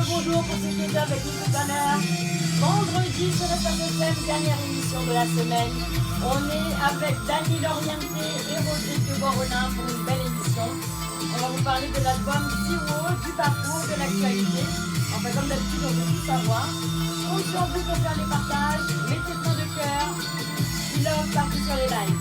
Bonjour pour ceux qui étaient avec nous tout à l'heure. Vendredi sur FM, dernière émission de la semaine. On est avec Dany Lorienté et Rodrigue de Boisrolin pour une belle émission. On va vous parler de l'album Zero, du parcours, de l'actualité. Enfin, comme d'habitude, on veut tout savoir. On sur vous pour faire les partages. Mettez plein de cœur. Il love partout sur les lives.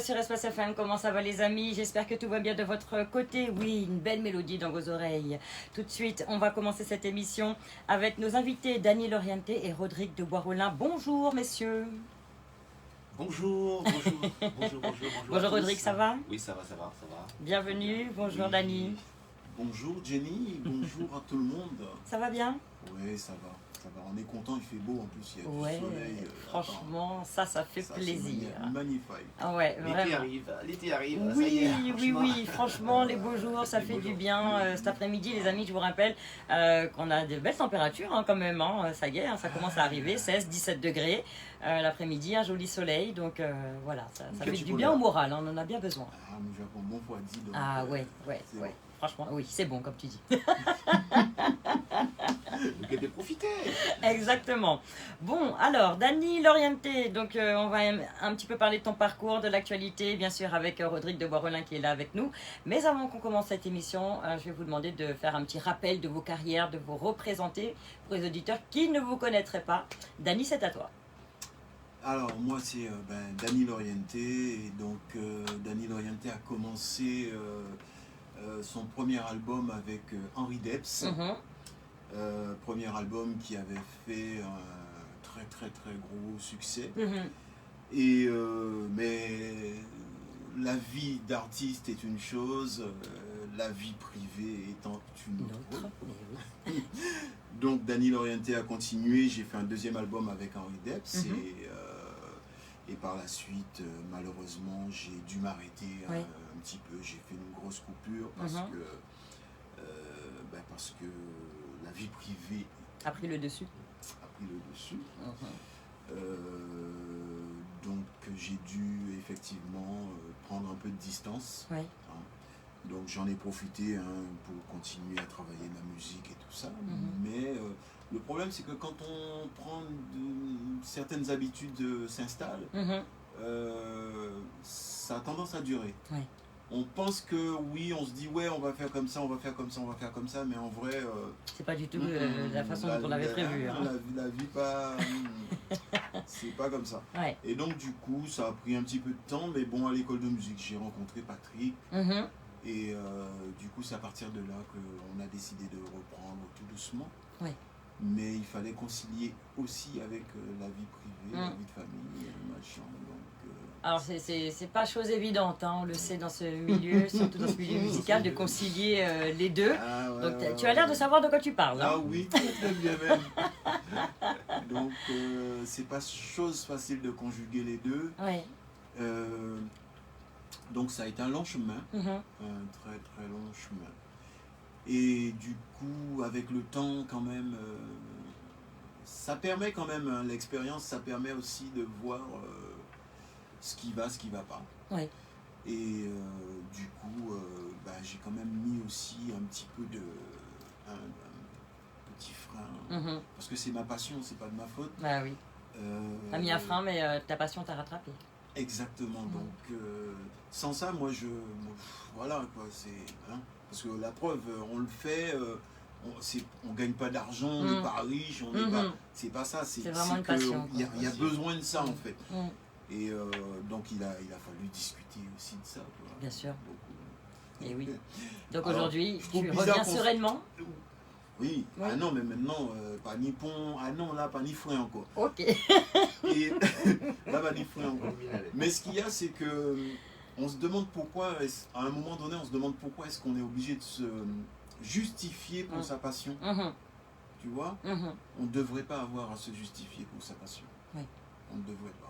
Sur Espace FM, comment ça va les amis? J'espère que tout va bien de votre côté. Oui, une belle mélodie dans vos oreilles. Tout de suite, on va commencer cette émission avec nos invités Dany Lorienté et Rodrigue de Boisrolin. Bonjour messieurs. Bonjour. Bonjour Rodrigue, ça va? Oui, ça va. Bienvenue, bonjour oui. Dany. Bonjour Jenny, bonjour à tout le monde. Ça va bien? Oui, ça va. On est content, il fait beau en plus, il y a du soleil. Franchement, ça fait plaisir. Magnifique. Ah ouais, l'été arrive, oui, ça y est. Oui, franchement, les beaux jours, ça fait du bien. Cet après-midi, les amis, je vous rappelle qu'on a de belles températures quand même. Ça y est, ça commence à arriver, 16-17 degrés. L'après-midi, un joli soleil. Donc voilà, ça fait du bien au moral, on en a bien besoin. Ah, nous avons bon fois 10. Donc, ouais. Franchement, oui, c'est bon comme tu dis. Vous devez profiter. Exactement. Bon, alors, Dany Lorienté, donc on va un petit peu parler de ton parcours, de l'actualité, bien sûr, avec Rodrigue de Boisrolin qui est là avec nous. Mais avant qu'on commence cette émission, je vais vous demander de faire un petit rappel de vos carrières, de vous représenter pour les auditeurs qui ne vous connaîtraient pas. Dany, c'est à toi. Alors, moi, c'est Dany Lorienté. Et donc, Dany Lorienté a commencé son premier album avec Henri Debs. Premier album qui avait fait un très gros succès. Mais la vie d'artiste est une chose, la vie privée étant une autre. Donc Dany Lorienté a continué, j'ai fait un deuxième album avec Henri Depps et par la suite, malheureusement, j'ai dû m'arrêter un petit peu, j'ai fait une grosse coupure parce que la vie privée a pris le dessus. Donc j'ai dû effectivement prendre un peu de distance. Oui. Donc j'en ai profité pour continuer à travailler ma musique et tout ça. Mais le problème c'est que quand on prend certaines habitudes s'installent, ça a tendance à durer. Oui. On pense que oui, on se dit ouais, on va faire comme ça, on va faire comme ça, on va faire comme ça, mais en vrai... c'est pas du tout la façon dont on l'avait prévu. La vie pas... c'est pas comme ça. Ouais. Et donc du coup, ça a pris un petit peu de temps, mais bon, à l'école de musique, j'ai rencontré Patrick. Et du coup, c'est à partir de là qu'on a décidé de reprendre tout doucement. Ouais. Mais il fallait concilier aussi avec la vie privée, la vie de famille, machin. Donc, alors, c'est pas chose évidente, hein, on le sait dans ce milieu, surtout dans ce milieu musical, de concilier les deux. Donc, tu as l'air de savoir de quoi tu parles. Ah oui, très bien même. Donc, c'est pas chose facile de conjuguer les deux. Ouais. Donc, ça a été un long chemin, un très très long chemin. Et du coup, avec le temps, quand même, ça permet quand même, l'expérience, ça permet aussi de voir ce qui va pas. Oui. Et du coup, j'ai quand même mis aussi un petit peu un petit frein, parce que c'est ma passion, c'est pas de ma faute. Bah oui. T'as mis un frein, mais ta passion t'a rattrapé. Exactement. Donc, sans ça, moi, voilà, quoi, c'est... parce que la preuve, on le fait, on gagne pas d'argent, on n'est pas riche, on n'est pas... C'est pas ça, c'est vraiment une passion. Il y a besoin de ça, en fait. Et donc, il a fallu discuter aussi de ça, quoi. Bien sûr. Donc, et oui. Donc aujourd'hui, tu reviens sereinement. Oui. Ah non, mais maintenant, pas ni pont, ah non, là, pas ni frein encore. Ok. Et là, pas ni frein encore. Mais ce qu'il y a, c'est que on se demande pourquoi, à un moment donné, on se demande pourquoi est-ce qu'on est obligé de se justifier pour sa passion. Tu vois, on ne devrait pas avoir à se justifier pour sa passion. Oui. On ne devrait pas.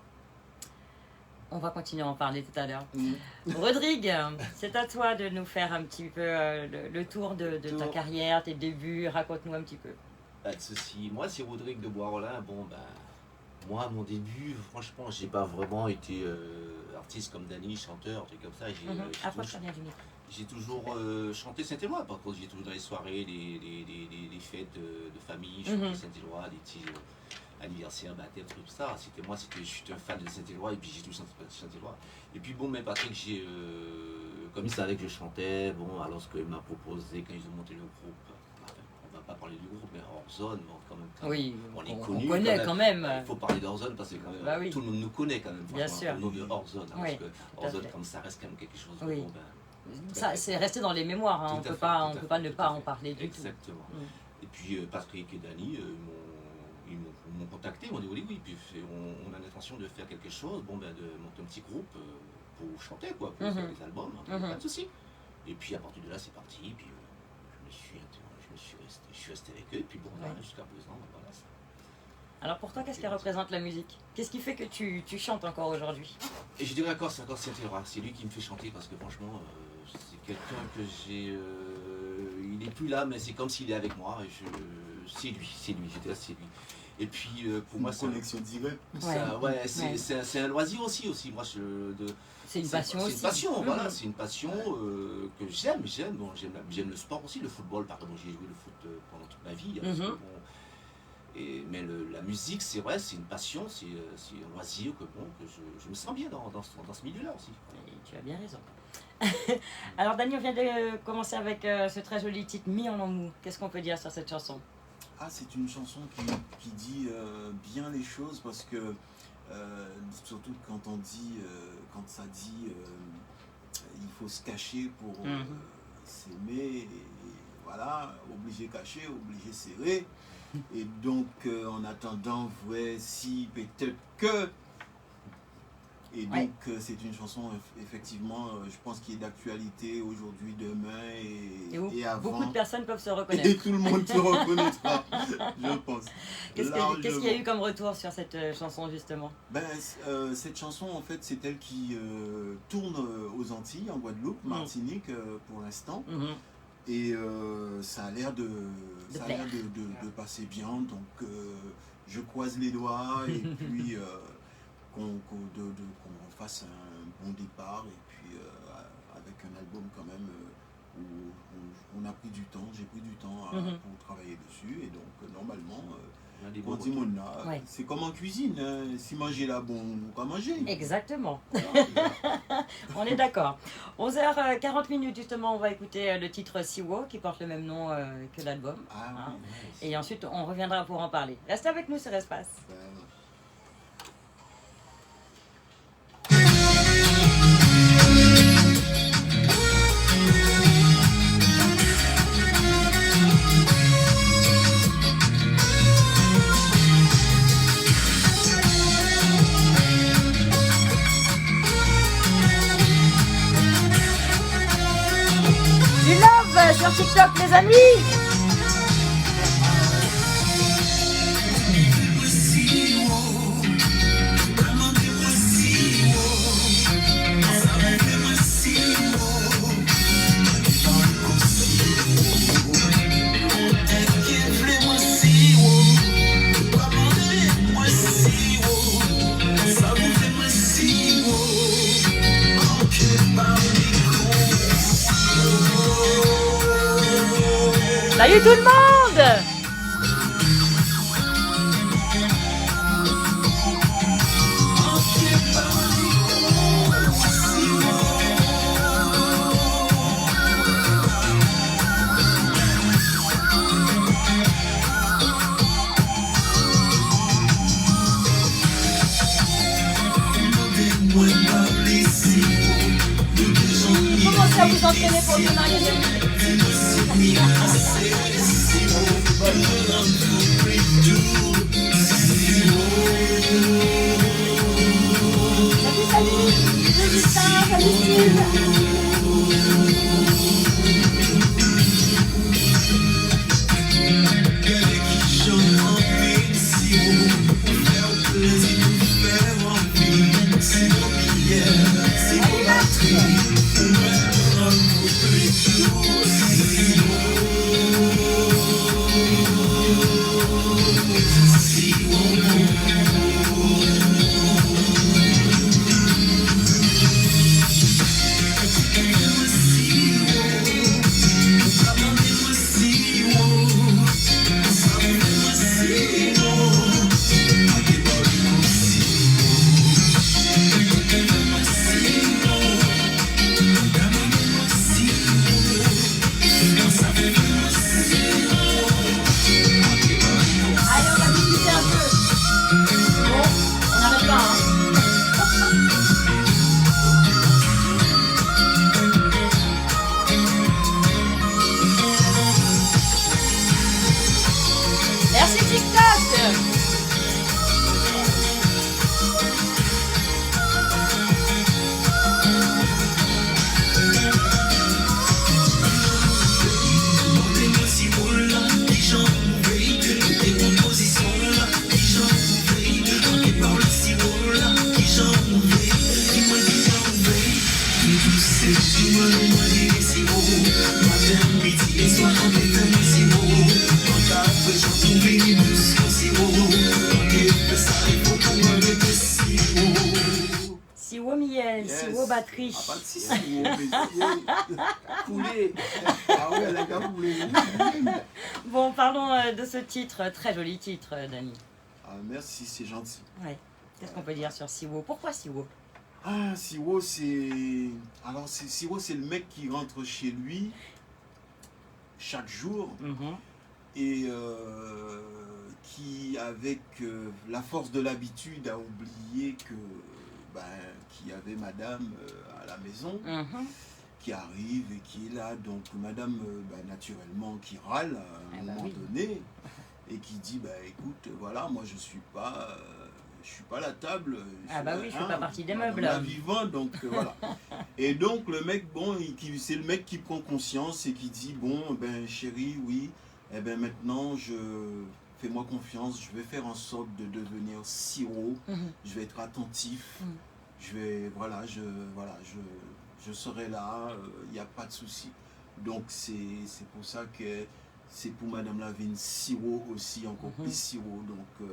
On va continuer à en parler tout à l'heure. Rodrigue, c'est à toi de nous faire un petit peu le tour de ta carrière, tes débuts. Raconte-nous un petit peu. Pas de souci. Moi, c'est Rodrigue de Bois-Rolin. Bon, moi, mon début, franchement, j'ai pas vraiment été artiste comme Dany, chanteur, truc comme ça. J'ai toujours chanté Saint-Éloi. Par contre, j'ai toujours dans les soirées, les fêtes de famille, chanté Saint-Éloi, des petits anniversaires, baptême, tout ça. Je suis un fan de Saint-Éloi et puis j'ai tout chanté Saint-Éloi. Et puis bon, mais Patrick, comme il savait que je chantais, bon, alors ce qu'il m'a proposé quand ils ont monté le groupe, on va pas parler du groupe, mais Orson, quand même. Oui, on est connu. On connaît quand même. Il faut parler d'Orson parce que quand même, tout le monde nous connaît quand même. Bien sûr. Le nom de Orson. Oui, parce que Orson, comme ça reste quand même quelque chose de bon. Ça, c'est resté dans les mémoires, hein. On peut pas ne pas en parler du tout. Exactement. Et puis Patrick et Dany, ils m'ont contacté, ils m'ont dit oui, puis on a l'intention de faire quelque chose, de monter un petit groupe pour chanter, quoi, pour faire des albums, pas de souci. Et puis à partir de là, c'est parti, puis je suis resté avec eux, et puis bon, jusqu'à présent, voilà ça. Alors pour toi, qu'est-ce qui représente la musique? Qu'est-ce qui fait que tu chantes encore aujourd'hui? Et je dirais encore, c'est Saint-Éloi, c'est lui qui me fait chanter, parce que franchement, c'est quelqu'un que j'ai... il n'est plus là, mais c'est comme s'il est avec moi, et c'est lui, j'étais là, c'est lui. Et puis pour moi, c'est une connexion directe. C'est un loisir aussi. Moi, c'est une passion aussi. C'est une passion, voilà. C'est une passion que j'aime. Bon, j'aime le sport aussi, le football. Par exemple, j'ai joué le foot pendant toute ma vie. Mais la musique, c'est vrai, c'est une passion, c'est un loisir que je me sens bien dans ce milieu-là aussi. Et tu as bien raison. Alors, Dany, on vient de commencer avec ce très joli titre Mis en amour. Qu'est-ce qu'on peut dire sur cette chanson? C'est une chanson qui dit bien les choses parce que surtout quand ça dit il faut se cacher pour s'aimer, et voilà, obligé caché, obligé serré. Et donc en attendant, voici peut-être que Et donc, c'est une chanson, effectivement, je pense, qui est d'actualité aujourd'hui, demain et avant. Beaucoup de personnes peuvent se reconnaître. Et tout le monde se reconnaîtra, je pense. Qu'est-ce qu'il y a eu comme retour sur cette chanson, justement? Cette chanson, en fait, c'est elle qui tourne aux Antilles, en Guadeloupe, Martinique, pour l'instant. Et ça a l'air de passer bien. Donc, je croise les doigts et puis... qu'on fasse un bon départ et puis avec un album quand même où on a pris du temps, j'ai pris du temps pour travailler dessus et donc normalement on dit c'est comme en cuisine, hein, si manger là bon, on va manger. Exactement. On est d'accord. 11h40 justement, on va écouter le titre Siwo qui porte le même nom que l'album. Et ensuite on reviendra pour en parler. Restez avec nous sur Espace. Sur TikTok, les amis. Salut tout le monde! Commencez à vous entraîner pour demain, les amis. Salut, Justin, salut Steve. Siwo batterie. Ah, pas de Siwo, mais coulé. Ah ouais, elle a qu'à couler. Bon, parlons de ce titre, très joli titre, Dani. Ah, merci, c'est gentil. Ouais. Qu'est-ce qu'on peut dire sur Siwo? Pourquoi Siwo? Ah, Siwo, c'est... Alors, Siwo, c'est le mec qui rentre chez lui chaque jour et qui, avec la force de l'habitude, a oublié que qu'il y avait madame à la maison qui arrive et qui est là. Donc, madame, naturellement, qui râle à un moment donné et qui dit, écoute, voilà, moi, je suis pas je suis pas à la table. Ah bah oui, je fais pas partie des meubles. La vivant, donc voilà. Et donc le mec, bon, c'est le mec qui prend conscience et qui dit, bon, ben chérie, oui, eh ben maintenant, fais-moi confiance, je vais faire en sorte de devenir sirop, je vais être attentif, je vais, je serai là, il n'y a pas de souci. Donc c'est pour ça que c'est pour Madame Lavigne sirop aussi, encore plus sirop. Donc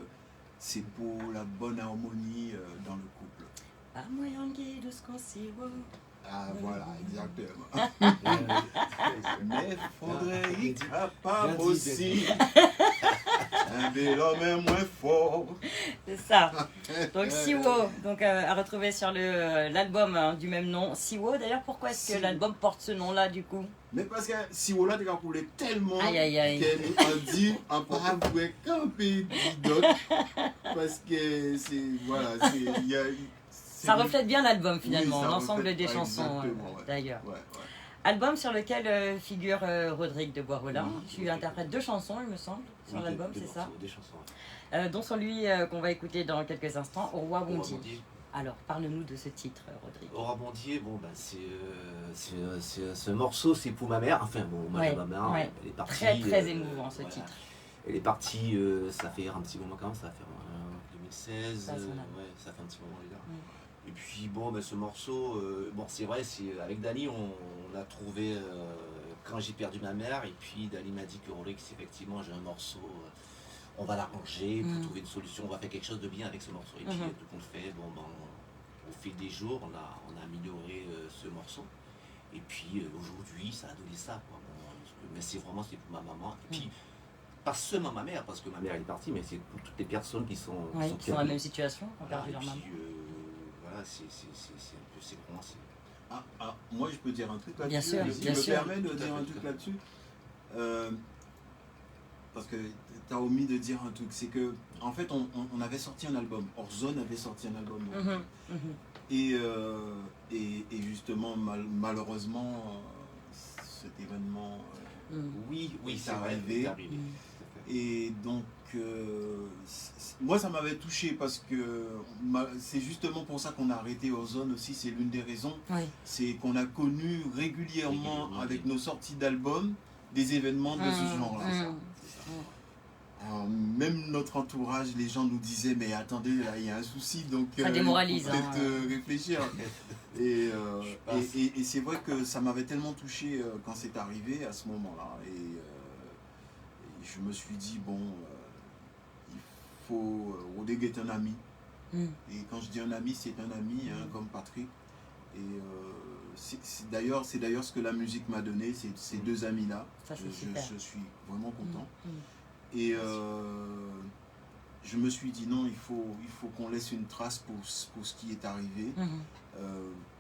c'est pour la bonne harmonie dans le couple. Ah, moyen de ce qu'on sirop. Ah voilà, exactement. Mais faudrait y capable aussi. Un vélo même moins fort. C'est ça. Donc Siwo, donc à retrouver sur l'album du même nom. Siwo, d'ailleurs, pourquoi est-ce que l'album porte ce nom-là du coup? Mais parce que Siwo là, tu as coulé tellement qu'elle a dit on peut avouer qu'un pays d'autre. Parce que c'est voilà, ça reflète bien l'album finalement, oui, l'ensemble des chansons d'ailleurs. Ouais. Album sur lequel figure Rodrigue de Bois-Rollin. Tu interprètes 2 chansons, il me semble, sur l'album, c'est ça? Des chansons. Dont celui qu'on va écouter dans quelques instants, Au Roi Bondier. Alors, parle-nous de ce titre, Rodrigue. Au Roi Bondier, bon, bah, ce morceau, c'est pour ma mère. Enfin, bon, ma mère, elle est partie. Très émouvant ce titre. Elle est partie, ça fait un petit moment quand même, ça fait 2016. Ça fait un petit moment déjà. Et puis bon, ben, ce morceau, bon c'est vrai, avec Dani on a trouvé quand j'ai perdu ma mère, et puis Dani m'a dit que Rolex, effectivement j'ai un morceau, on va l'arranger pour trouver une solution, on va faire quelque chose de bien avec ce morceau. Et puis tout qu'on le fait, bon ben, au fil des jours on a amélioré ce morceau, et puis aujourd'hui ça a donné ça, quoi. Bon, mais c'est pour ma maman, et puis pas seulement ma mère, parce que ma mère elle est partie, mais c'est pour toutes les personnes qui sont dans la même situation, qui ont perdu leur maman. C'est vraiment moi je peux dire un truc là-dessus. Bien sûr, si me permets de dire un truc là-dessus. Parce que tu as omis de dire un truc, c'est que en fait on avait sorti un album, Orzone avait sorti un album. Et justement malheureusement cet événement oui c'est arrivé. Et donc moi ça m'avait touché parce que c'est justement pour ça qu'on a arrêté Ozone aussi, c'est l'une des raisons. C'est qu'on a connu régulièrement avec nos sorties d'albums des événements de ce genre-là. Même notre entourage, les gens nous disaient mais attendez, là il y a un souci, donc ça démoralise, peut-être réfléchir. Et c'est vrai que ça m'avait tellement touché quand c'est arrivé à ce moment-là. Et je me suis dit bon, il faut Rodrigue est un ami. Et quand je dis un ami, c'est un ami comme Patrick. Et c'est d'ailleurs ce que la musique m'a donné, ces 2 amis-là. Je suis vraiment content. Et je me suis dit non, il faut qu'on laisse une trace pour ce qui est arrivé.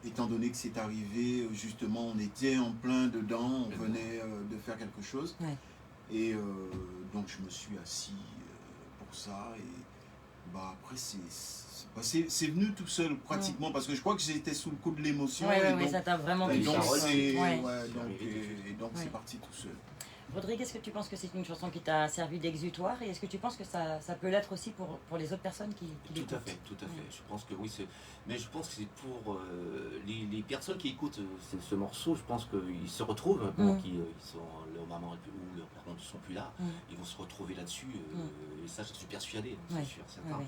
Étant donné que c'est arrivé, justement, on était en plein dedans, on venait de faire quelque chose. Et donc je me suis assis pour ça. Et bah, après, c'est venu tout seul pratiquement, parce que je crois que j'étais sous le coup de l'émotion. Oui, ça t'a vraiment touché. Donc c'est parti tout seul. Rodrigue, est-ce que tu penses que c'est une chanson qui t'a servi d'exutoire, et est-ce que tu penses que ça peut l'être aussi pour les autres personnes qui l'écoutent? Tout à fait. Je pense que oui, mais je pense que c'est pour les personnes qui écoutent ce morceau, je pense qu'ils se retrouvent, qui sont leur maman ou leurs parents ne sont plus là, ils vont se retrouver là-dessus, et ça je suis persuadé, c'est sûr, certain.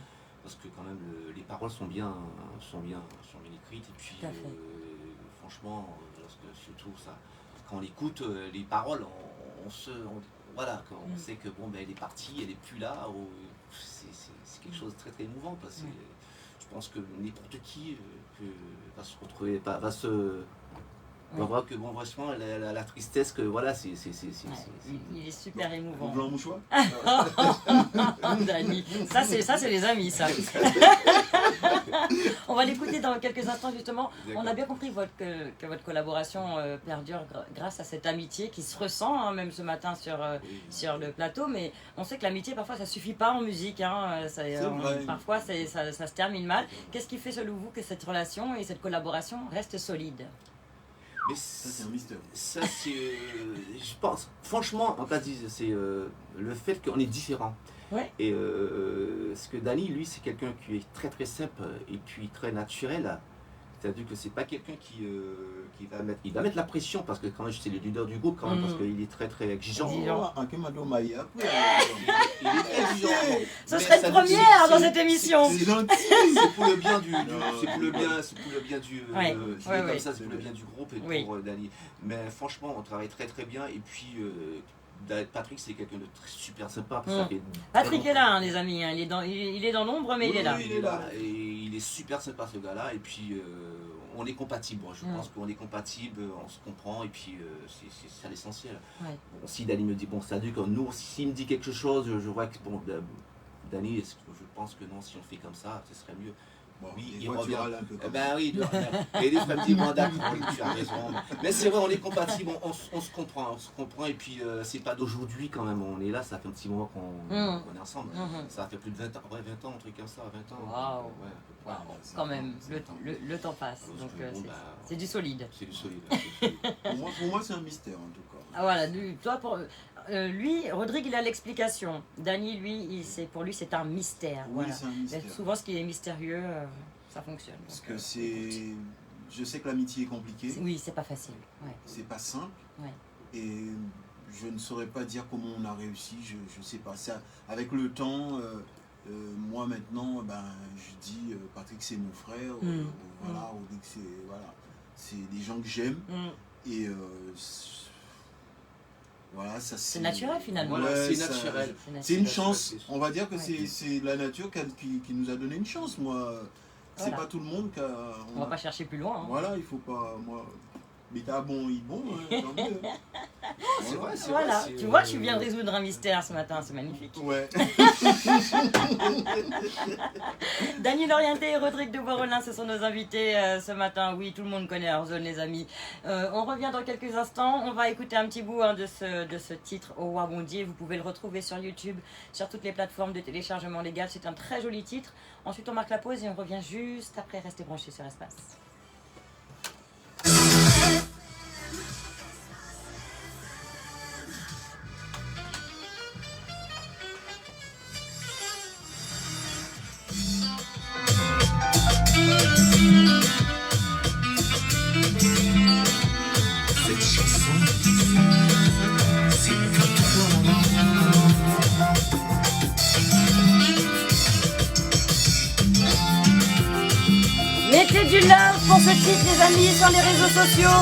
Parce que quand même les paroles sont bien écrites, et puis franchement, surtout ça, quand on écoute les paroles, on sait que bon, ben, elle est partie, elle n'est plus là. C'est quelque chose de très très émouvant. Parce que je pense que n'importe qui va se retrouver, on va voir que bon, franchement, la tristesse, que voilà, il est super émouvant. Vous voulez un mouchoir? Dani, ça c'est les amis, ça. On va l'écouter dans quelques instants justement. On a bien compris que votre collaboration perdure grâce à cette amitié qui se ressent, même ce matin sur le plateau. Mais on sait que l'amitié parfois ça suffit pas en musique. Parfois ça se termine mal. Qu'est-ce qui fait selon vous que cette relation et cette collaboration restent solides? Mais ça, c'est un mystère. Ça, c'est. Je pense. Franchement, en fait, c'est le fait qu'on est différents. Ouais. Et ce que Dany, lui, c'est quelqu'un qui est très très simple et puis très naturel. C'est-à-dire que c'est pas quelqu'un qui va mettre. Il va mettre la pression parce que quand même, c'est le leader du groupe quand même, parce qu'il est très très exigeant. Il est très exigeant. Ce serait une première dans cette émission. C'est pour le bien du. C'est pour le bien du. Comme ça, c'est pour le bien du groupe et pour Dany. Mais franchement, on travaille très très bien et puis. Patrick, c'est quelqu'un de super sympa. Patrick est là, hein, les amis. Hein. Il est dans l'ombre, mais il est là. Oui, il est là. Et il est super sympa, ce gars-là. Et puis, on est compatibles. Je pense qu'on est compatibles, on se comprend. Et puis, c'est l'essentiel. Ouais. Bon, si Dany me dit, bon, ça dit que nous, s'il me dit quelque chose, je vois que, bon, Dany, je pense que non, si on fait comme ça, ce serait mieux. Bon, oui, il revient. Ben oui, et des fois, me dit, bon, d'accord, tu as raison. Mais c'est vrai, on est compatibles, on se comprend, et puis c'est pas d'aujourd'hui quand même, on est là, ça fait un petit moment qu'on est ensemble. Ça fait plus de 20 ans, ouais, 20 ans, un truc comme ça, 20 ans. Waouh, ouais, quand même, le temps passe, donc c'est du solide. C'est du solide. Pour moi, c'est un mystère en tout cas. Ah, voilà, toi, lui, Rodrigue, il a l'explication. Dany, lui, pour lui, c'est un mystère. Oui, voilà. c'est un mystère. Mais souvent, ce qui est mystérieux, ça fonctionne. Parce que c'est... Je sais que l'amitié est compliquée. Oui, c'est pas facile. Ouais. C'est pas simple. Ouais. Et je ne saurais pas dire comment on a réussi. Je sais pas. Ça, avec le temps, moi maintenant, je dis Patrick, c'est mon frère. Voilà, c'est des gens que j'aime. Et voilà, ça c'est naturel finalement. Voilà, c'est naturel. C'est une chance. On va dire que c'est la nature qui nous a donné une chance. Moi, c'est pas tout le monde qui a. On va pas chercher plus loin. Hein. Voilà, il faut pas. Moi, mais t'as bon, tant mieux. C'est vrai, voilà. Tu vois, tu viens de résoudre un mystère ce matin, c'est magnifique. Ouais. Dany Lorienté et Rodrigue de Bois-Rolin, ce sont nos invités ce matin. Oui, tout le monde connaît Airzone, les amis. On revient dans quelques instants. On va écouter un petit bout de ce titre, Au Roi Bondier. Vous pouvez le retrouver sur YouTube, sur toutes les plateformes de téléchargement légal. C'est un très joli titre. Ensuite, on marque la pause et on revient juste après. Restez branchés sur Espace. Cette chanson, c'est pour toi. Mettez du love pour ce titre, les amis, sur les réseaux sociaux.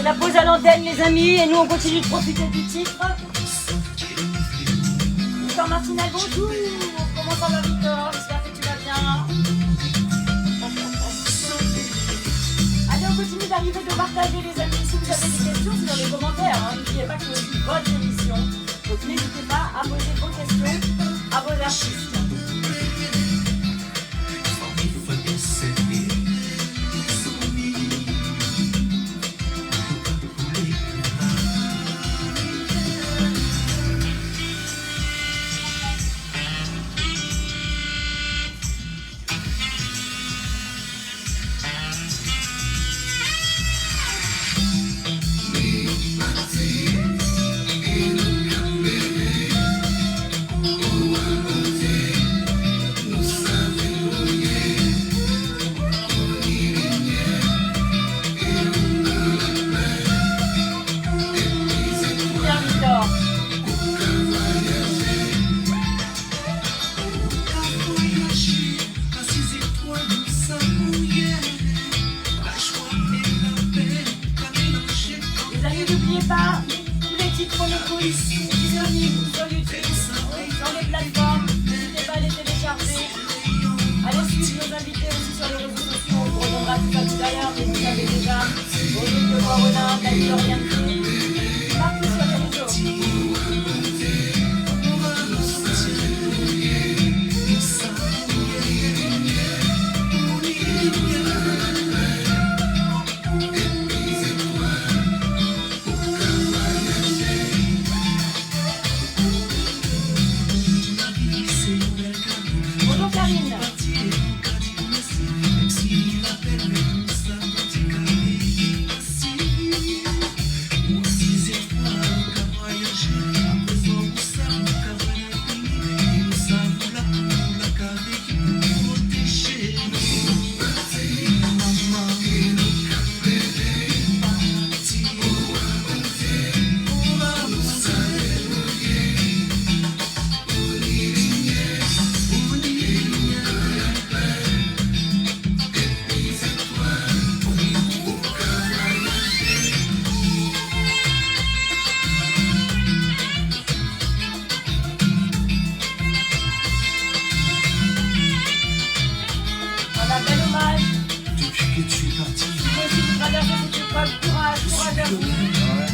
La pause à l'antenne, les amis, et nous on continue de profiter du titre. Victor Martinel, bonjour. Comment ça va, Victor? J'espère que tu vas bien. Allez, on continue d'arriver, de partager, les amis. Si vous avez des questions, c'est dans les commentaires. N'oubliez pas que c'est aussi votre émission. Donc n'hésitez pas à poser vos questions à vos artistes. Oh, Dany Lorienté, partout sur les réseaux. Bonjour Karine.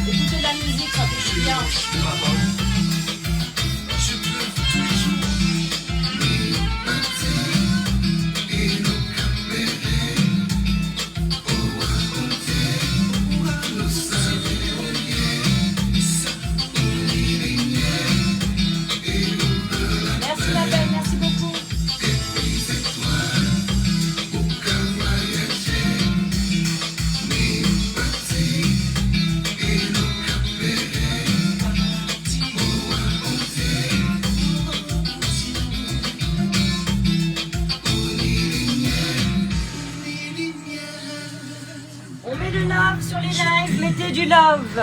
Écoutez la musique, ça fait du bien. Merci ma belle, merci beaucoup. On met du love sur les lives, mettez du love.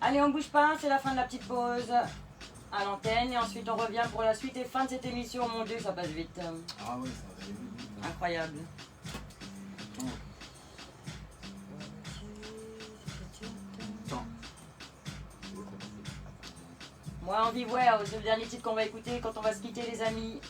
Allez, on bouge pas, c'est la fin de la petite pause à l'antenne et ensuite on revient pour la suite et fin de cette émission. Mon Dieu, ça passe vite. Ah oui, ça va aller vite. Incroyable. Moi, en vive, ouais, c'est le dernier titre qu'on va écouter quand on va se quitter, les amis.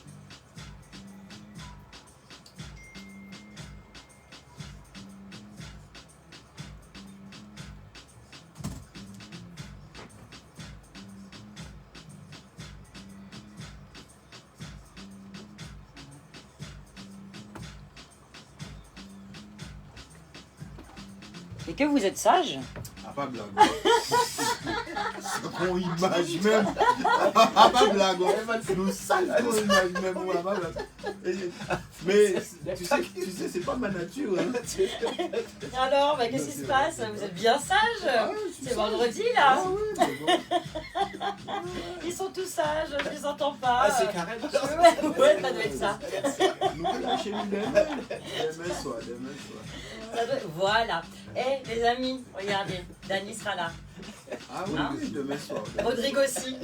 Et que vous êtes sage. Ah, pas blague. On image même. Ah, pas blague. Nous sales qu'on image même. Ouais, pas blague. Mais tu sais, c'est pas ma nature. Hein. Alors, bah, qu'est-ce qui se passe? Vous êtes bien sage. C'est vendredi là. Ah, ouais, bon. Ils sont tous sages, je les entends pas. Ah, c'est carré. Ouais, ça doit être ça. Nous allons chez nous demain soir. Voilà. Eh les amis, regardez, Dany sera là. Ah oui, Hein? oui, demain soir. Rodrigue aussi.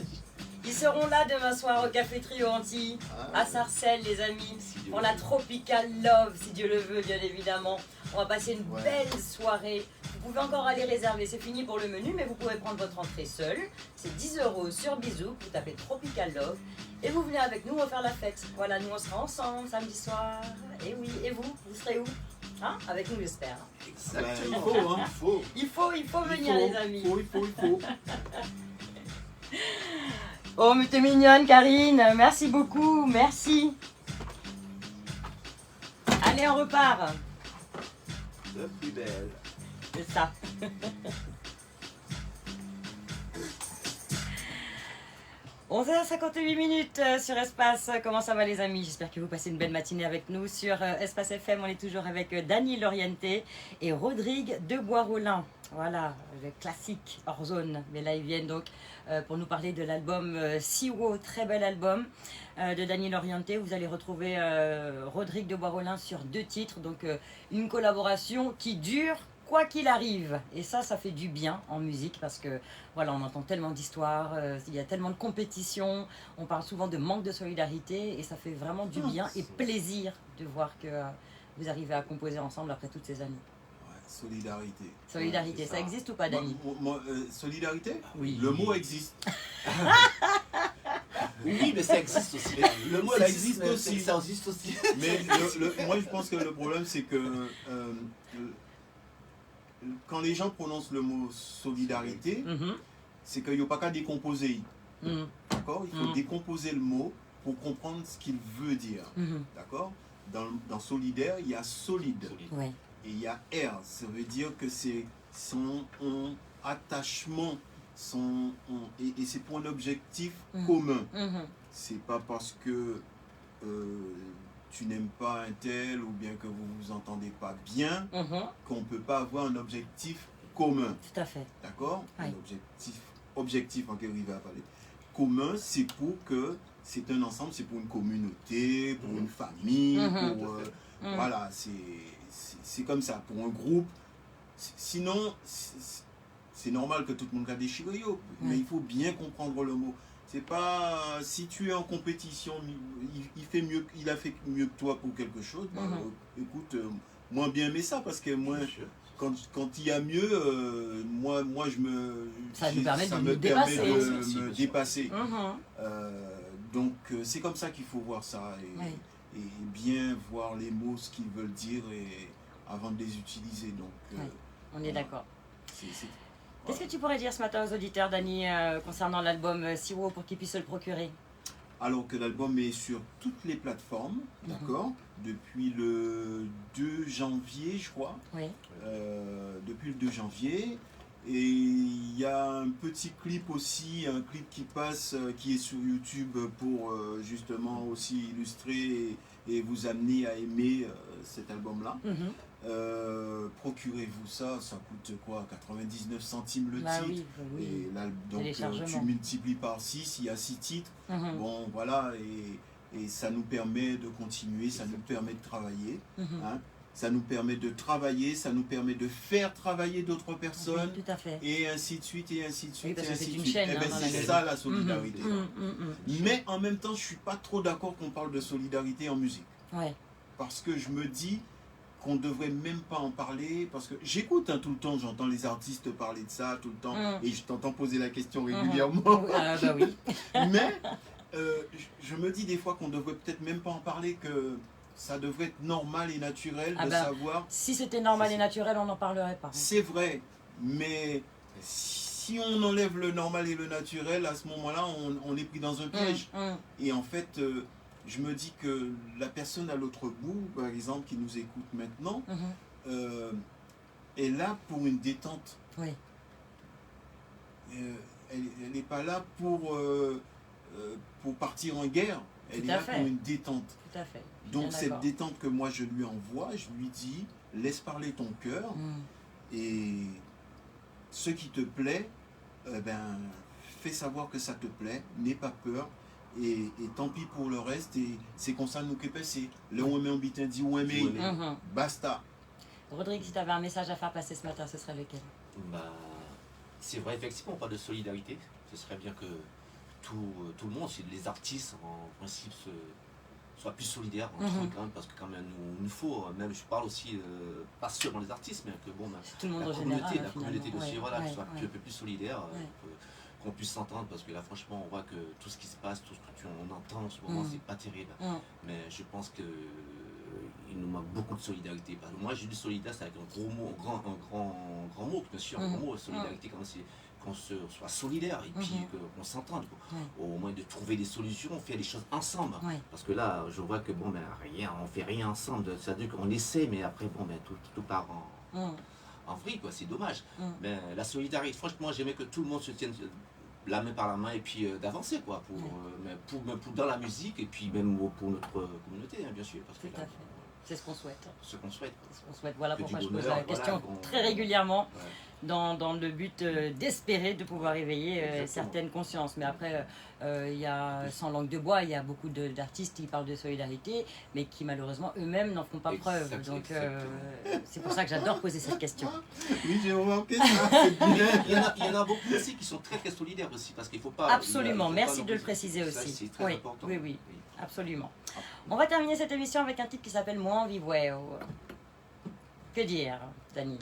Ils seront là demain soir au Café Trio Antilles, à Sarcelles, les amis, pour la Tropical Love, si Dieu le veut, bien évidemment. On va passer une belle soirée. Vous pouvez encore aller réserver, c'est fini pour le menu, mais vous pouvez prendre votre entrée seule. C'est 10 € sur Bisou, vous tapez Tropical Love et vous venez avec nous, on va faire la fête. Voilà, nous on sera ensemble samedi soir. Et oui, et vous serez où? Hein? Avec nous, j'espère. Exactement. Il faut venir, les amis. Il faut. Oh, mais t'es mignonne, Karine. Merci beaucoup. Merci. Allez, on repart. Le plus belle. C'est ça. « 11h58 sur Espace. Comment ça va les amis? J'espère que vous passez une belle matinée avec nous sur Espace FM. On est toujours avec Dany Lorienté et Rodrigue de Bois-Rollin. Voilà, le classique hors zone. Mais là, ils viennent donc pour nous parler de l'album Siwo, très bel album de Dany Lorienté. Vous allez retrouver Rodrigue de Bois-Rollin sur 2 titres. Donc une collaboration qui dure quoi qu'il arrive. Et ça fait du bien en musique parce que voilà, on entend tellement d'histoires, il y a tellement de compétition, on parle souvent de manque de solidarité et ça fait vraiment du bien et plaisir de voir que vous arrivez à composer ensemble après toutes ces années. Solidarité. Solidarité, ça existe ou pas, Dany? Solidarité? Oui. Le mot existe. Oui, mais ça existe aussi. Le mot existe aussi. Ça existe aussi. Mais moi, je pense que le problème, c'est que quand les gens prononcent le mot solidarité, c'est qu'il n'y a pas qu'à décomposer. D'accord? Il faut décomposer le mot pour comprendre ce qu'il veut dire. D'accord? Dans solidaire, il y a solide. Ouais. Et il y a R. Ça veut dire que c'est son attachement. Et c'est pour un objectif commun. C'est pas parce que tu n'aimes pas un tel ou bien que vous vous entendez pas bien qu'on ne peut pas avoir un objectif commun. Tout à fait. D'accord? Oui. Un objectif en arriver à parler. Commun, c'est pour que c'est un ensemble, c'est pour une communauté, pour une famille, pour voilà, c'est comme ça, pour un groupe. Sinon, c'est normal que tout le monde a déchiré, mais il faut bien comprendre le mot. C'est pas si tu es en compétition, il a fait mieux que toi pour quelque chose. Bah, écoute, moi bien aimé ça parce que moi, quand il y a mieux, moi ça me permet de me dépasser. Donc c'est comme ça qu'il faut voir ça et bien voir les mots, ce qu'ils veulent dire avant de les utiliser. Donc on est d'accord. Qu'est-ce que tu pourrais dire ce matin aux auditeurs, Dany, concernant l'album Siwo pour qu'ils puissent se le procurer? Alors que l'album est sur toutes les plateformes, d'accord, depuis le 2 janvier, je crois. Oui. Depuis le 2 janvier. Et il y a un petit clip aussi, un clip qui passe, qui est sur YouTube pour justement aussi illustrer et vous amener à aimer cet album-là. Procurez-vous ça, ça coûte quoi, 99 centimes le titre. Oui. Et là, donc tu multiplies par 6, il y a 6 titres. Bon voilà, et ça nous permet de continuer, ça nous permet de travailler. Hein. Ça nous permet de travailler, ça nous permet de faire travailler d'autres personnes. Oui, tout à fait. Et ainsi de suite, et ainsi de suite, oui, et ainsi de suite. Chaîne, c'est ça la solidarité. Mais en même temps, je ne suis pas trop d'accord qu'on parle de solidarité en musique. Ouais. Parce que je me dis qu'on ne devrait même pas en parler, parce que j'écoute tout le temps, j'entends les artistes parler de ça tout le temps, et je t'entends poser la question régulièrement. Ah bah oui. Mais je me dis des fois qu'on ne devrait peut-être même pas en parler, que ça devrait être normal et naturel de savoir. Si c'était normal et naturel, on n'en parlerait pas. C'est vrai, mais si on enlève le normal et le naturel, à ce moment-là, on est pris dans un piège. Et en fait, je me dis que la personne à l'autre bout, par exemple, qui nous écoute maintenant, est là pour une détente. Oui. Elle n'est pas là pour partir en guerre. Elle est là pour une détente. Tout à fait. Donc cette détente que moi je lui envoie, je lui dis, laisse parler ton cœur, et ce qui te plaît, fais savoir que ça te plaît, n'aie pas peur, et tant pis pour le reste, et c'est comme ça nous que c'est. Le on met un bitin dit on aimé, basta. Rodrigue, si tu avais un message à faire passer ce matin, ce serait lequel? C'est vrai, effectivement, on parle de solidarité. Ce serait bien que tout le monde, les artistes en principe, soient plus solidaires entre eux, quand même, parce que quand même nous faut, même je parle aussi, pas seulement les artistes, mais que bon, tout le monde la communauté aussi, voilà, que soit un peu plus solidaire, qu'on puisse s'entendre, parce que là franchement on voit que tout ce qui se passe, tout ce que on entend en ce moment, c'est pas terrible. Mais je pense que il nous manque beaucoup de solidarité. Parce que moi j'ai dit solidaire, c'est avec un gros mot, un grand mot, bien sûr, un gros mot, solidarité, qu'on soit solidaire et puis qu'on s'entende, au moins de trouver des solutions, faire des choses ensemble, parce que là je vois que bon on fait rien ensemble, c'est-à-dire qu'on essaie, mais après tout part en vrille, quoi, c'est dommage. Mais la solidarité, franchement j'aimais que tout le monde se tienne la main par la main et puis d'avancer, quoi, pour dans la musique et puis même pour notre communauté, bien sûr, parce que là, c'est ce qu'on souhaite. Ce qu'on souhaite. Voilà pourquoi je pose la question très régulièrement, dans le but d'espérer de pouvoir éveiller certaines consciences. Mais après, il y a sans langue de bois, il y a beaucoup d'artistes qui parlent de solidarité, mais qui malheureusement eux-mêmes n'en font pas preuve. Donc c'est pour ça que j'adore poser cette question. Oui, j'ai remarqué ça. Il y en a beaucoup aussi qui sont très très solidaires aussi, parce qu'il ne faut pas... Absolument, merci de le préciser aussi. C'est très important. Oui. Absolument. On va terminer cette émission avec un titre qui s'appelle Moi en Vivoué. Que dire? Dany.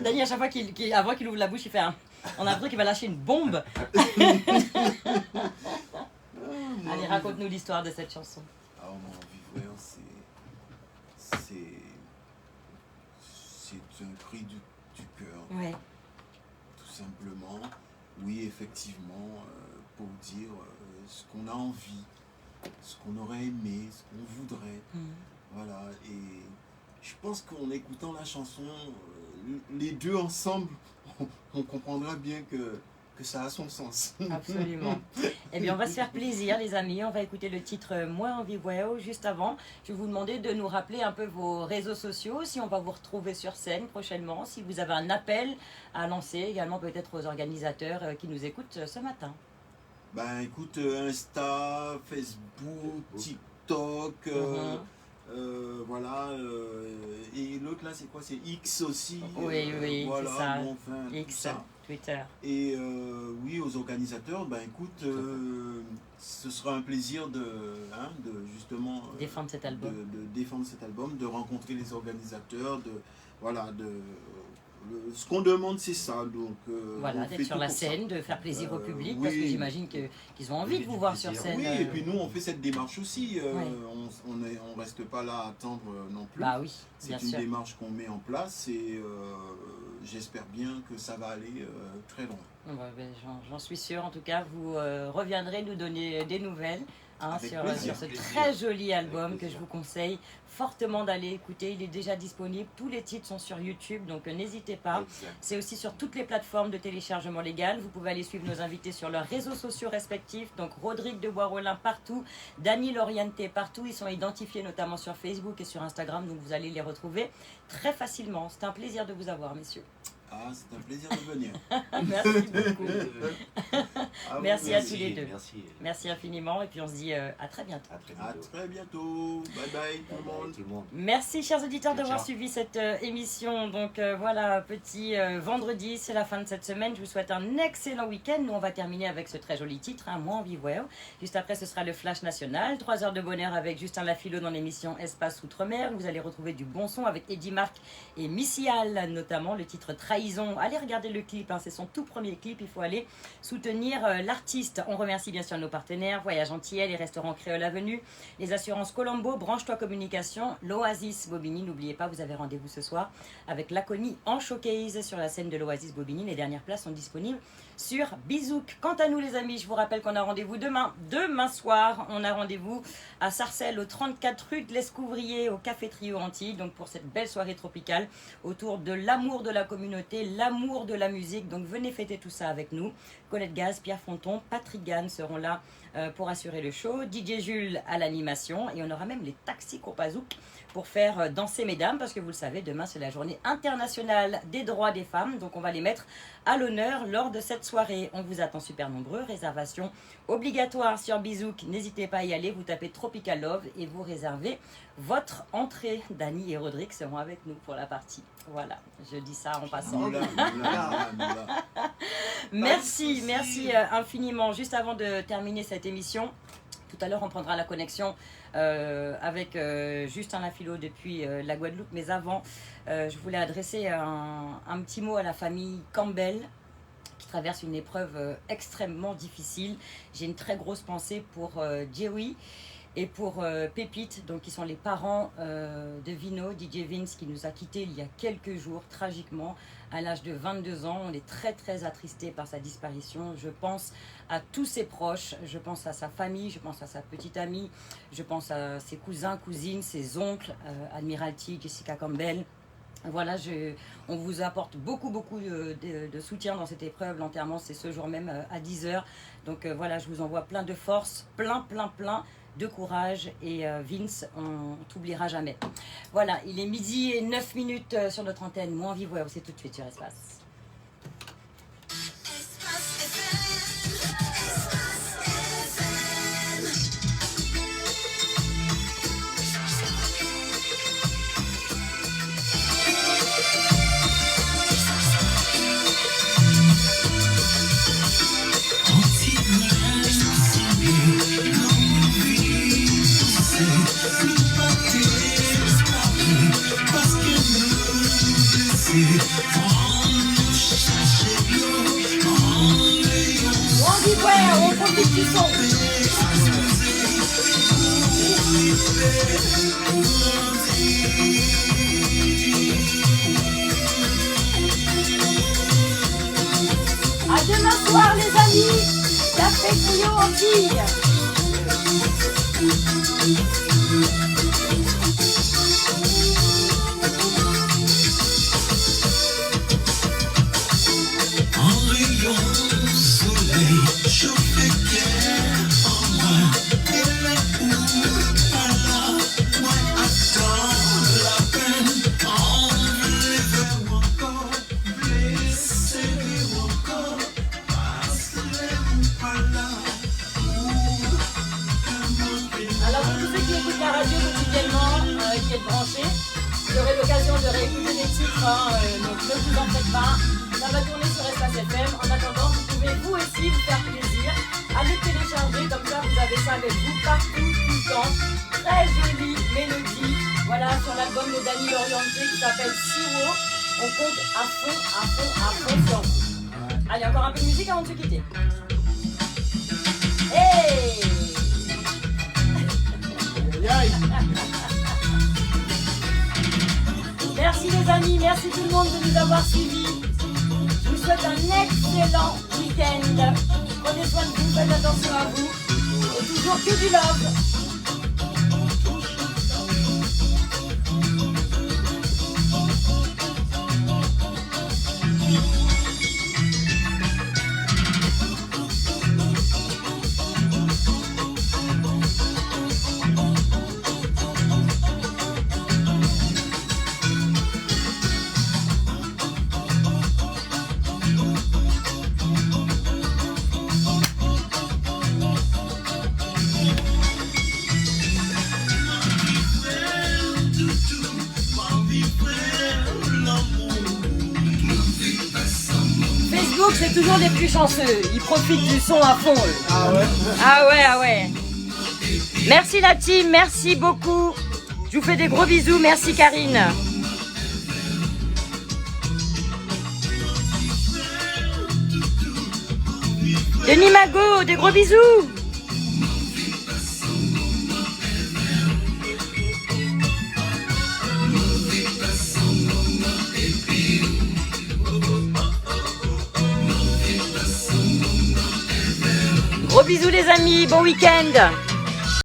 Dany, à chaque fois avant qu'il ouvre la bouche, il fait un... On a l'impression qu'il va lâcher une bombe. Allez, raconte-nous l'histoire de cette chanson. Alors, Moi en vivre, c'est un cri du cœur. Ouais. Tout simplement. Oui, effectivement, pour dire ce qu'on a envie, ce qu'on aurait aimé, ce qu'on voudrait. Voilà. Et je pense qu'en écoutant la chanson, les deux ensemble, on comprendra bien que ça a son sens. Absolument. Eh bien, on va se faire plaisir, les amis. On va écouter le titre Moi en vivre. Juste avant, je vais vous demander de nous rappeler un peu vos réseaux sociaux, si on va vous retrouver sur scène prochainement, si vous avez un appel à lancer, également peut-être aux organisateurs qui nous écoutent ce matin. Ben écoute, Insta, Facebook, TikTok, voilà. Et l'autre là, c'est quoi? C'est X aussi. Oui, voilà, c'est ça. Bon, enfin, X, ça. Twitter. Et oui, aux organisateurs, ben écoute, ce sera un plaisir de justement défendre cet album. De défendre cet album, de rencontrer les organisateurs, ce qu'on demande, c'est ça. Donc, voilà, d'être sur la scène, de faire plaisir au public, oui, parce que j'imagine qu'ils ont envie de vous voir sur scène. Oui, et puis nous, on fait cette démarche aussi. On reste pas là à attendre non plus. Bah oui, c'est une démarche qu'on met en place et j'espère bien que ça va aller très loin. J'en suis sûre. En tout cas, vous reviendrez nous donner des nouvelles. Sur ce très joli album que je vous conseille fortement d'aller écouter. Il est déjà disponible, tous les titres sont sur YouTube, donc n'hésitez pas. C'est aussi sur toutes les plateformes de téléchargement légal. Vous pouvez aller suivre nos invités sur leurs réseaux sociaux respectifs, donc Rodrigue de Boisrolin partout, Dany Loriente partout. Ils sont identifiés notamment sur Facebook et sur Instagram, donc vous allez les retrouver très facilement. C'est un plaisir de vous avoir, messieurs. Ah, c'est un plaisir de venir. Merci beaucoup. Merci à tous les deux. Merci infiniment et puis on se dit à très bientôt. À très bientôt. Bye bye tout le monde. Merci chers auditeurs d'avoir suivi cette émission. Donc voilà, petit vendredi, c'est la fin de cette semaine. Je vous souhaite un excellent week-end. Nous on va terminer avec ce très joli titre, Moi en vivre. Juste après ce sera le Flash National. 3 heures de bonheur avec Justin Lafilo dans l'émission Espace Outre-mer. Vous allez retrouver du bon son avec Eddie Marc et Missy Hall, notamment le titre Trahison. Allez regarder le clip, c'est son tout premier clip, il faut aller soutenir l'artiste. On remercie bien sûr nos partenaires, Voyage Antillais, les restaurants Créole Avenue, les assurances Colombo, Branche-toi Communication, l'Oasis Bobigny. N'oubliez pas, vous avez rendez-vous ce soir avec Laconie en showcase sur la scène de l'Oasis Bobigny. Les dernières places sont disponibles sur Bizouk. Quant à nous les amis, je vous rappelle qu'on a rendez-vous demain soir. On a rendez-vous à Sarcelles au 34 rue de l'Escouvrier au Café Trio Antilles, donc pour cette belle soirée tropicale autour de l'amour de la communauté, l'amour de la musique. Donc venez fêter tout ça avec nous. Colette Gaz, Pierre Fonton, Patrick Gann seront là pour assurer le show. DJ Jules à l'animation et on aura même les taxis Copazouk pour faire danser mesdames, parce que vous le savez, demain c'est la journée internationale des droits des femmes, donc on va les mettre à l'honneur lors de cette soirée. On vous attend super nombreux, réservation obligatoire sur Bizouk, n'hésitez pas à y aller, vous tapez Tropical Love et vous réservez votre entrée. Dany et Rodrigue seront avec nous pour la partie. Voilà, je dis ça en passant. Merci infiniment. Juste avant de terminer cette émission, tout à l'heure on prendra la connexion avec Justin Lafilo depuis la Guadeloupe, mais avant je voulais adresser un petit mot à la famille Campbell qui traverse une épreuve extrêmement difficile. J'ai une très grosse pensée pour Jerry et pour Pépite, donc qui sont les parents de Vino, DJ Vince, qui nous a quittés il y a quelques jours tragiquement à l'âge de 22 ans. On est très très attristés par sa disparition. Je pense à tous ses proches, je pense à sa famille, je pense à sa petite amie, je pense à ses cousins, cousines, ses oncles, Admiralty, Jessica Campbell. Voilà, on vous apporte beaucoup de soutien dans cette épreuve. L'enterrement, c'est ce jour même à 10h. Donc voilà, je vous envoie plein de force, plein de courage. Et Vince, on t'oubliera jamais. Voilà, il est 12h09 sur notre antenne. Moi en vivre, c'est tout de suite sur Espace. Anti-grâce, c'est Ouais, on profite du son. À demain soir les amis. Café Trio Antilles. Vous aurez l'occasion de réécouter les titres, donc ne vous en faites pas. Ça va tourner sur Espace FM. En attendant, vous pouvez vous aussi vous faire plaisir. Allez télécharger, comme ça vous avez ça avec vous partout, tout le temps. Très jolie mélodie. Voilà, sur l'album de Dany Lorienté qui s'appelle Siro. On compte à fond sur vous. Allez, encore un peu de musique avant de se quitter. Hey! Merci les amis, merci tout le monde de nous avoir suivis. Je vous souhaite un excellent week-end. Prenez soin de vous, faites attention à vous. Et toujours que du love. C'est toujours les plus chanceux, ils profitent du son à fond eux. Ah ouais. Merci la team, merci beaucoup. Je vous fais des gros bisous, merci Karine. Denis Mago, des gros bisous. Gros bisous les amis, bon week-end.